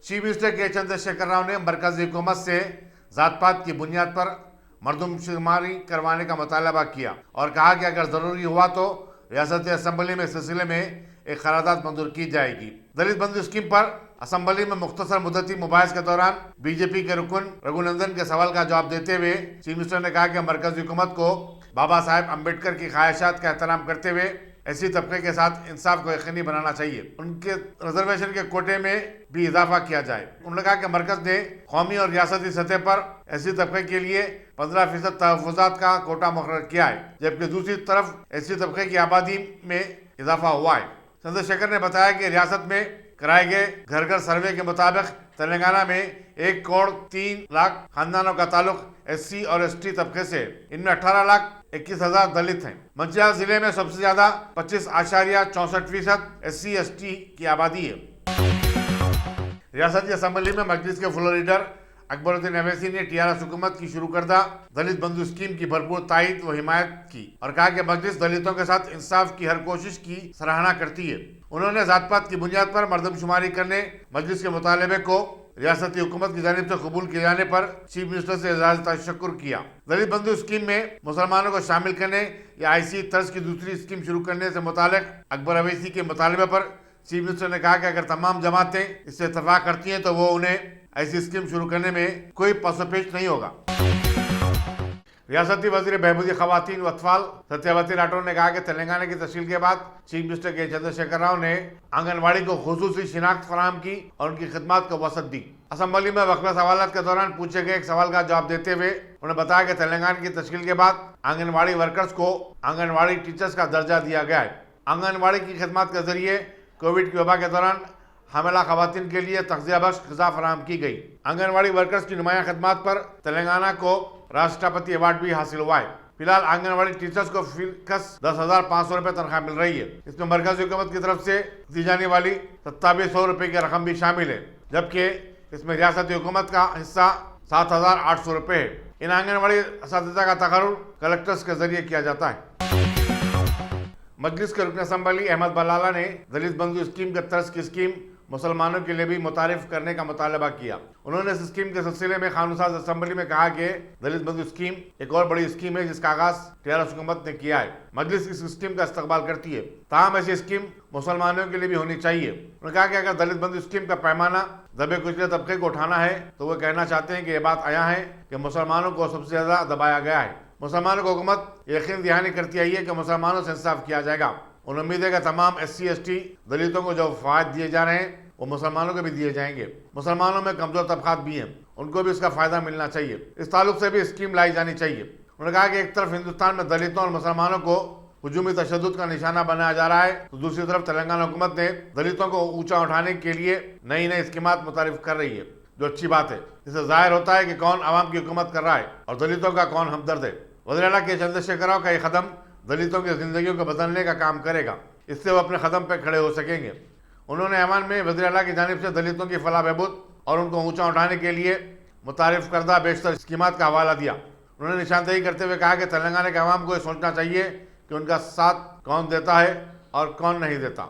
Chief minister के चंद्रशेखर राव ने मरकजी हुकूमत से जात पात की बुनियाद पर मरदमशुमारी करवाने का मुतालबा किया और कहा कि अगर जरूरी हुआ तो रियासती असम्बली में इस सिलसिले में एक करारदाद मंजूर की जाएगी। दलित बंधु स्कीम पर असम्बली में मुख्तसर मुद्दती मुबाहिस के दौरान बीजेपी के रुकन रघुनंदन के सवाल का जवाब देते हुए चीफ मिनिस्टर ने कहा कि मरकजी हुकूमत को बाबा साहेब अम्बेडकर की ख्वाहिशात का एहतराम करते हुए ऐसी तबके के साथ इंसाफ को यकीनी बनाना चाहिए। उनके रिजर्वेशन के कोटे में भी इजाफा किया जाए। उन्होंने कहा कि मरकज ने कौमी और रियासती सतह पर ऐसी तबके के लिए 15% तहफ़्फ़ुज़ात का कोटा मुकर्रर किया है, जबकि दूसरी तरफ ऐसी तबके की आबादी में इजाफा हुआ है। चंद्रशेखर ने बताया कि रियासत में कराए गए घर घर सर्वे के मुताबिक तेलंगाना में 1,03,00,000 खानदानों का ताल्लुक SC और ST तबके से, इनमें 18,21,000 दलित हैं। मंचिल जिले में सबसे ज्यादा 25.64% SC ST की आबादी है। रियासती असम्बली में मजलिस के फ्लोर लीडर अकबरुद्दीन अवैसी ने TRS हुकूमत की शुरू करदा दलित बंधु स्कीम की भरपूर तायद व हिमायत की और कहा कि मजलिस दलितों के साथ इंसाफ की हर कोशिश की सराहना करती है। उन्होंने जात पात की बुनियाद पर मरदमशुमारी करने मजलिस के मुतालबे को रियासती हुकूमत की जानिब से कबूल किए जाने पर चीफ मिनिस्टर से इजहार तशक्कुर किया। दलित बंधु स्कीम में मुसलमानों को शामिल करने या IC तर्ज की दूसरी स्कीम शुरू करने से मुतालिक अकबर अवैसी के मुतालबे पर चीफ मिनिस्टर ने कहा कि अगर तमाम जमातें इससे इत्तफाक करती हैं तो वो उन्हें ऐसी स्कीम शुरू करने में कोई पसोपेश नहीं होगा। रियासती वजीर बहबूदी खवातीन व अतफाल सत्यावती राठौर ने कहा कि तेलंगाना की तश्कील के बाद चीफ मिनिस्टर के चंद्रशेखर राव ने आंगनबाड़ी को खुसूसी शिनाख्त फराहम की और उनकी खिदमत को वसअत दी। असम्बली में वक्फा सवालात के दौरान पूछे गए एक सवाल का जवाब देते हुए उन्होंने बताया कि तेलंगाना की तश्कील के बाद आंगनबाड़ी वर्कर्स को आंगनबाड़ी टीचर्स का दर्जा दिया गया है। आंगनबाड़ी की खिदमत के जरिए कोविड की वबा के दौरान हामिला खवातीन के लिए तग़ज़िया बख्श ग़िज़ा फराहम की गई। आंगनबाड़ी वर्कर्स की नुमाया खिदमत पर तेलंगाना को राष्ट्रपति अवार्ड भी हासिल हुआ है। फिलहाल आंगनबाड़ी टीचर्स को फीस 10,500 रुपये तनख्वाह मिल रही है। इसमें मरकजी हुकूमत की तरफ से दी जाने वाली 2700 रुपये की रकम भी शामिल है, जबकि इसमें रियासती हुकूमत का हिस्सा 7,800 रुपये है। इन आंगनबाड़ी असातिज़ा का तकर्रुर कलेक्टर्स के जरिए किया जाता है। मजलिस के रुकन असम्बली अहमद बलाला ने दलित बंधु स्कीम के तर्ज की स्कीम मुसलमानों के लिए भी मुतारिफ करने का मुतालबा किया। उन्होंने इस स्कीम के सिलसिले में कानून-साज़ असम्बली में कहा कि दलित बंधु स्कीम एक और बड़ी स्कीम है जिसका आगाज TRS हुकूमत ने किया है। मजलिस इस स्कीम का इस्तकबाल करती है, ताहम ऐसी स्कीम मुसलमानों के लिए भी होनी चाहिए। उन्होंने कहा कि अगर दलित बंधु स्कीम का पैमाना दबे कुचले तबके को उठाना है तो वो कहना चाहते हैं कि ये बात आया है कि मुसलमानों को सबसे ज्यादा दबाया गया है। मुसलमानों को हुकूमत यकीन दहानी करती आई है कि मुसलमानों से इंसाफ किया जाएगा। उन्हें उम्मीद है कि तमाम SC ST दलितों को जो फ़ायदे दिए जा रहे हैं वो मुसलमानों को भी दिए जाएंगे। मुसलमानों में कमजोर तबकात भी हैं, उनको भी इसका फायदा मिलना चाहिए। इस ताल्लुक से भी स्कीम लाई जानी चाहिए। उन्होंने कहा कि एक तरफ हिंदुस्तान में दलितों और मुसलमानों को हुजूमी तशद्दुद का निशाना बनाया जा रहा है तो दूसरी तरफ तेलंगाना हुकूमत ने दलितों को ऊंचा उठाने के लिए नई नई स्कीमात मुतारिफ कर रही है, जो अच्छी बात है। इससे जाहिर होता है कि कौन आवाम की हुकूमत कर रहा है और दलितों का कौन हमदर्द है। वज़ीर-ए-आला के चंद्रशेखर राव का ये कदम दलितों की जिंदगियों को बदलने का काम करेगा, इससे वो अपने कदम पर खड़े हो सकेंगे। उन्होंने ऐवान में वज़ीर-ए-आला की जानिब से दलितों की फलाह बहबूद और उनको ऊंचा उठाने के लिए मुतारिफ करदा बेशतर स्कीमात का हवाला दिया। उन्होंने निशानदेही करते हुए कहा कि तेलंगाना के अवाम को ये सोचना चाहिए कि उनका साथ कौन देता है और कौन नहीं देता।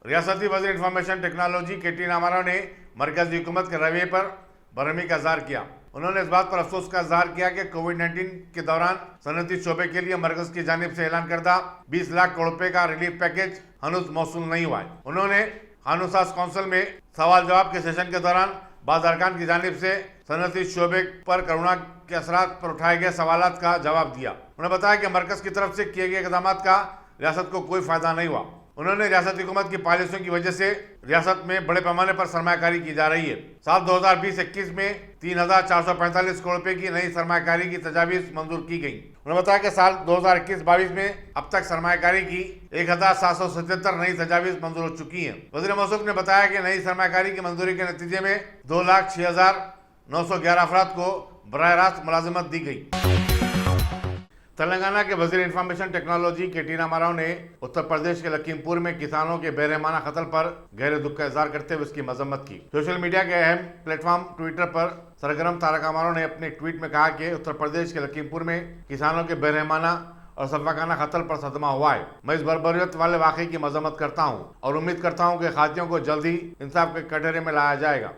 रियासती वज़ीर इंफॉर्मेशन टेक्नोलॉजी KT रामाराव ने मरकजी हुकूमत के रवैये पर बरहमी का इज़हार किया। उन्होंने इस बात पर अफसोस का इज़हार किया कि कोविड-19 के दौरान सनअती शोबे के लिए मरकज की जानिब से ऐलान करदा 20 लाख करोड़ रुपए का रिलीफ पैकेज हनूज मौसूल नहीं हुआ है। उन्होंने कानून-साज़ कौंसिल में सवाल जवाब के सेशन के दौरान बाज़ अरकान की जानिब से सनअती शोबे पर कोरोना के असरात पर उठाए गए सवालात का जवाब दिया। उन्होंने बताया कि मरकज की तरफ से किए गए इक़दामात का रियासत को कोई फायदा नहीं हुआ। उन्होंने रियासती हुकूमत की पॉलिसियों की वजह से रियासत में बड़े पैमाने पर सरमायाकारी की जा रही है। साल 2020-21 में 3,445 करोड़ रुपए की नई सरमायाकारी की तजावीज़ मंजूर की गई। उन्होंने बताया कि साल 2021-22 में अब तक सरमायाकारी की 1,777 नई तजावीज़ मंजूर हो चुकी हैं। वज़ीर मौसूफ ने बताया कि नई सरमायाकारी की मंजूरी के नतीजे में 2,06,911 अफराद को बराह रास्त मुलाजिमत दी गई। तेलंगाना के वजीर इंफॉर्मेशन टेक्नोलॉजी KT रामाराव ने उत्तर प्रदेश के लखीमपुर में किसानों के बेरहमाना कत्ल पर गहरे दुख का इजहार करते हुए उसकी मजम्मत की। सोशल मीडिया के अहम प्लेटफॉर्म ट्विटर पर सरगर्म तारक रामाराव ने अपने ट्वीट में कहा कि उत्तर प्रदेश के लखीमपुर में किसानों के बेरहमाना और सफाकाना कत्ल पर सदमा हुआ है। मैं इस बर्बरियत वाले वाकये की मजम्मत करता हूँ और उम्मीद करता हूँ कि खातियों को जल्दी इंसाफ के कटहरे में लाया जाएगा।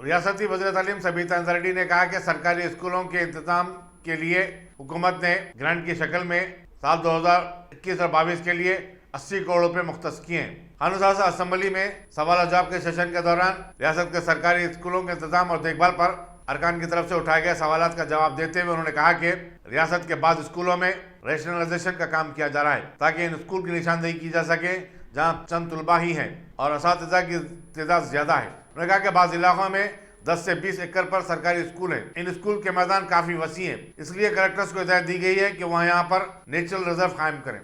रियासती वज़ीर तालीम सबीता अंसारी ने कहा कि सरकारी स्कूलों के इंतजाम के लिए हुकूमत ने ग्रांट की शक्ल में साल 2021 और 22 के लिए 80 करोड़ रुपए मुख्तस किए हैं। कानून साज असेंबली में सवाल और जवाब के सेशन के दौरान रियासत के सरकारी स्कूलों के इंतजाम और देखभाल पर अरकान की तरफ से उठाए गए सवालात का जवाब देते हुए उन्होंने कहा कि रियासत के बाद स्कूलों में रैशनलाइजेशन का काम किया जा रहा है ताकि इन स्कूल की निशानदेही की जा सके जहां चंद तलबा ही हैं और असातिज़ा की तादाद ज्यादा है। उन्होंने कहा कि बाज़ इलाकों में 10 से 20 एकड़ पर सरकारी स्कूल हैं। इन स्कूल के मैदान काफी वसी हैं, इसलिए कलेक्टर्स को हिदायत दी गई है कि वह यहाँ पर नेचुरल रिजर्व कायम करें।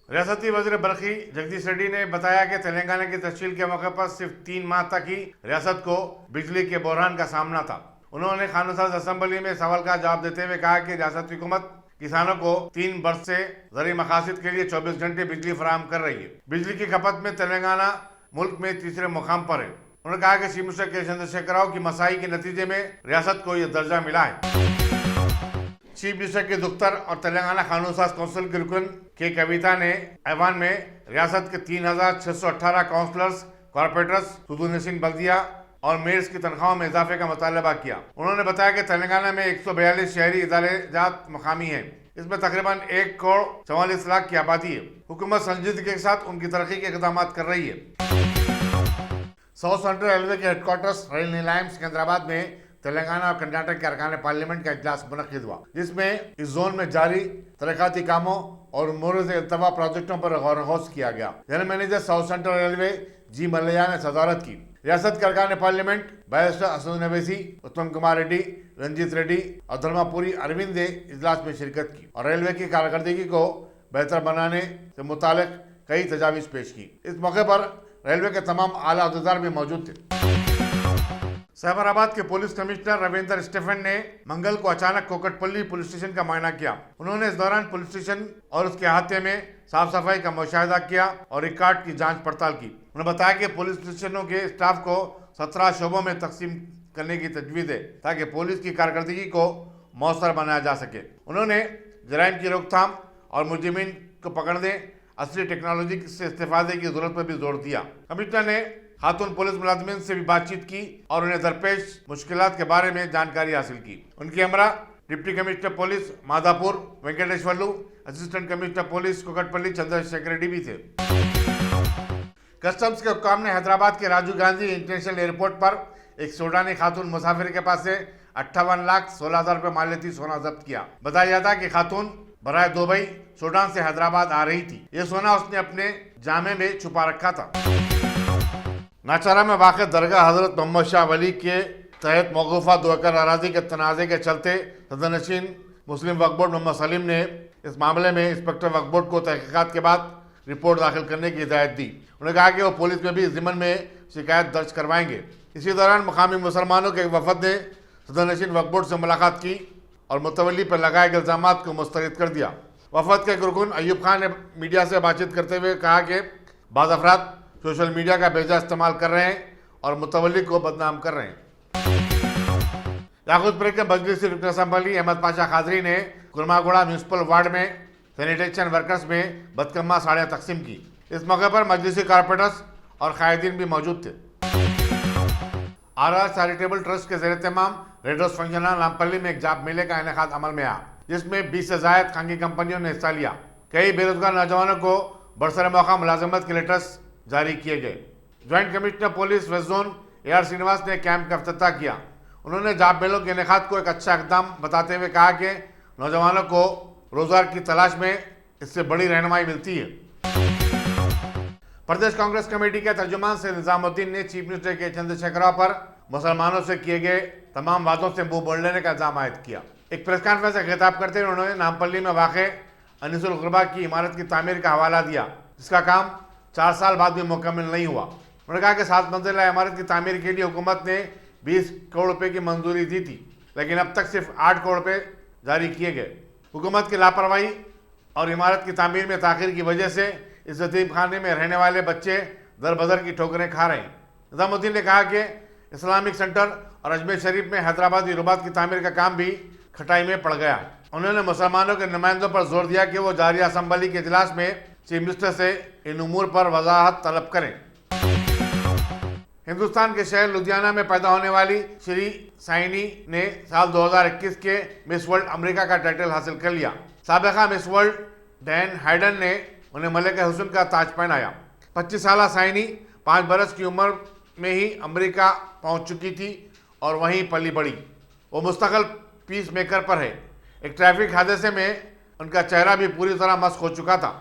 रियासती वज़ीर बरखी जगदीश रेड्डी ने बताया कि तेलंगाना की तश्कील के मौके पर सिर्फ 3 माह तक ही रियासत को बिजली के बहरान का सामना था। उन्होंने कानून साज असेंबली में सवाल का जवाब देते हुए कहा कि रियासत की हुकूमत किसानों को 3 वर्ष से ज़रूरी मकासद के लिए 24 घंटे बिजली फराहम कर रही है। बिजली की खपत में तेलंगाना मुल्क में तीसरे मुकाम पर है। उन्होंने कहा कि चीफ मिनिस्टर के चंद्रशेखर राव की मसाई के नतीजे में रियासत को यह दर्जा मिला है। चीफ मिनिस्टर के दफ्तर और तेलंगाना कानून साज कौंसिल के रुकन के कविता ने ऐवान में रियासत के 3618 काउंसलर्स, कॉर्पोरेटर्स, सुदूरनशीन बल्दिया और मेयर्स की तनख्वाहों में इजाफे का मुतालबा किया। उन्होंने बताया कि तेलंगाना में 142 शहरी इदारे-जात मकामी हैं। इसमें तकरीबन 1 करोड़ 44 लाख की आबादी है। हुकूमत संजीदगी के साथ उनकी तरक्की के इक़दाम कर रही है। साउथ सेंट्रल रेलवे के हेडक्वार्टर्स रेल निलायम सिकंदराबाद में तेलंगाना और कर्नाटक के अरकान पार्लियामेंट का इजलास मुनक्किद हुआ, जिसमें इस जोन में जारी तरक्याती कामों और मोरज इल्तवा प्रोजेक्टों पर गौर गौस किया गया। General manager south central railway G Mallaiah ने सदारत की। रियासत के अरकान पार्लियामेंट बैरिस्टर असदुद्दीन अवैसी, उत्तम कुमार रेड्डी, रंजीत रेड्डी और धर्मापुरी अरविंद ने इजलास में शिरकत की और रेलवे की कारकर्दगी को बेहतर बनाने से मुतालिक कई तजावीज़ पेश की। इस मौके पर रेलवे के तमाम आला अहदेदार भी मौजूद थे। साइबराबाद के पुलिस कमिश्नर रविंदर स्टीफन ने मंगल को अचानक कोकटपल्ली पुलिस स्टेशन का मुआयना किया। उन्होंने इस दौरान पुलिस स्टेशन और उसके अहाते में साफ सफाई का मुशाहिदा किया और रिकॉर्ड की जांच पड़ताल की। उन्होंने बताया कि पुलिस स्टेशनों के स्टाफ को 17 शोबों में तकसीम करने की तजवीज़ है ताकि पुलिस की कारकर्दगी को मौसर बनाया जा सके। उन्होंने जराइम की रोकथाम और मुजरिमीन को पकड़ने असली टेक्नोलॉजी से इस्तेफादे की जरूरत पर भी जोर दिया। कमिश्नर ने खातून पुलिस मुलाजमीन से भी बातचीत की और उन्हें दरपेश मुश्किलात के बारे में जानकारी हासिल की। उनकी हमरा deputy commissioner police Madhapur Venkateswarlu, assistant commissioner police Kukatpally Chandrashekhar Reddy भी थे। कस्टम्स के हुक्काम ने हैदराबाद के राजीव गांधी इंटरनेशनल एयरपोर्ट पर एक सूडानी खातून मुसाफिर के पास से 58,16,000 रुपए मालियती सोना जब्त किया। बताया जाता है कि खातून बराए दुबई सूडान से हैदराबाद आ रही थी। ये सोना उसने अपने जामे में छुपा रखा था। नाचारा में वाक़ दरगाह हजरत मोहम्मद शाह वली के तहत मौकूफा 2 एकड़ अराजी के तनाज़े के चलते सदरनशीन मुस्लिम वक्फ बोर्ड मोहम्मद सलीम ने इस मामले में इंस्पेक्टर वक्फ बोर्ड को तहकीकात के बाद रिपोर्ट दाखिल करने की हिदायत दी। उन्होंने कहा कि वो पुलिस में भी इस ज़िम्मन में शिकायत दर्ज करवाएंगे। इसी दौरान मकामी मुसलमानों के एक वफद ने सदरनशीन वक्फ बोर्ड से मुलाकात की और मुतवल्ली पर लगाए गए इल्ज़ामात को मुस्तरद कर दिया। वफद के एक रुकन अयूब खान ने मीडिया से बातचीत करते हुए कहा कि बाज़ अफराद सोशल मीडिया का बेजा इस्तेमाल कर रहे हैं और मुतवल्ली को बदनाम कर रहे हैं। याकूतपुर के मजलिसी रुकन असेंबली अहमद पाशा खादरी ने कुरमागुड़ा म्यूनसिपल वार्ड में सैनिटेशन वर्कर्स में बदकम्मा साड़ियाँ तकसीम की। इस मौके पर मजलिसी कारपोरेटर्स और कायदीन भी मौजूद थे। आर चैरिटेबल ट्रस्ट के ज़ेर तमाम रेड रोज फंक्शन नामपल्ली में एक जॉब मेले का इनेकाद अमल में आया, जिसमें 20 से ज़ायद खानगी कंपनियों ने हिस्सा लिया। कई बेरोजगार नौजवानों को बरसर मौका मुलाजमत के लेटर्स जारी किए गए। Joint commissioner police west zone AR Srinivas ने कैंप का इफ्तिताह किया। उन्होंने जॉब मेलों के इनेकाद को एक अच्छा इक़दाम बताते हुए कहा कि नौजवानों को रोजगार की तलाश में इससे बड़ी रहनुमाई मिलती है। प्रदेश कांग्रेस कमेटी के तर्जुमान से निजामुद्दीन ने चीफ मिनिस्टर के चंद्रशेखर राव पर मुसलमानों से किए गए तमाम वादों से मुंह मोड़ लेने का इल्जाम आयद किया। एक प्रेस कॉन्फ्रेंस से खिताब करते हुए उन्होंने नामपल्ली में वाक़े अनीसुल गुरबा की इमारत की तामीर का हवाला दिया, जिसका काम 4 साल बाद भी मुकम्मल नहीं हुआ। उन्होंने कहा कि 7 मंजिला इमारत की तामीर के लिए हुकूमत ने 20 करोड़ रुपए की मंजूरी दी थी, लेकिन अब तक सिर्फ 8 करोड़ रुपए जारी किए गए। हुकूमत की लापरवाही और इमारत की तामीर में ताख़ीर की वजह से इस यतीम खाने में रहने वाले बच्चे दर बदर की ठोकरें खा रहे हैं। निजामुद्दीन ने कहा कि इस्लामिक सेंटर और अजमेर शरीफ में हैदराबादी रुबात की तामीर का काम भी खटाई में पड़ गया انہوں نے مسلمانوں کے نمائندوں پر زور دیا کہ وہ جاری اسمبلی کے اجلاس میں چیف منسٹر سے ان امور پر وضاحت طلب کریں۔ ہندوستان کے شہر لدھیانہ میں پیدا ہونے والی شری سائنی نے سال 2021 کے مس ورلڈ امریکہ کا ٹائٹل حاصل کر لیا۔ سابقہ مس ورلڈ ڈین ہائیڈن نے انہیں ملکہ حسن کا تاج پہنایا۔ 25 سالہ سائنی 5 برس کی عمر میں ہی امریکہ پہنچ چکی تھی اور وہیں پلی بڑھی۔ وہ مستقل پیس میکر پر ہے۔ ایک ٹریفک حادثے میں ان کا چہرہ بھی پوری طرح مسخ ہو چکا تھا۔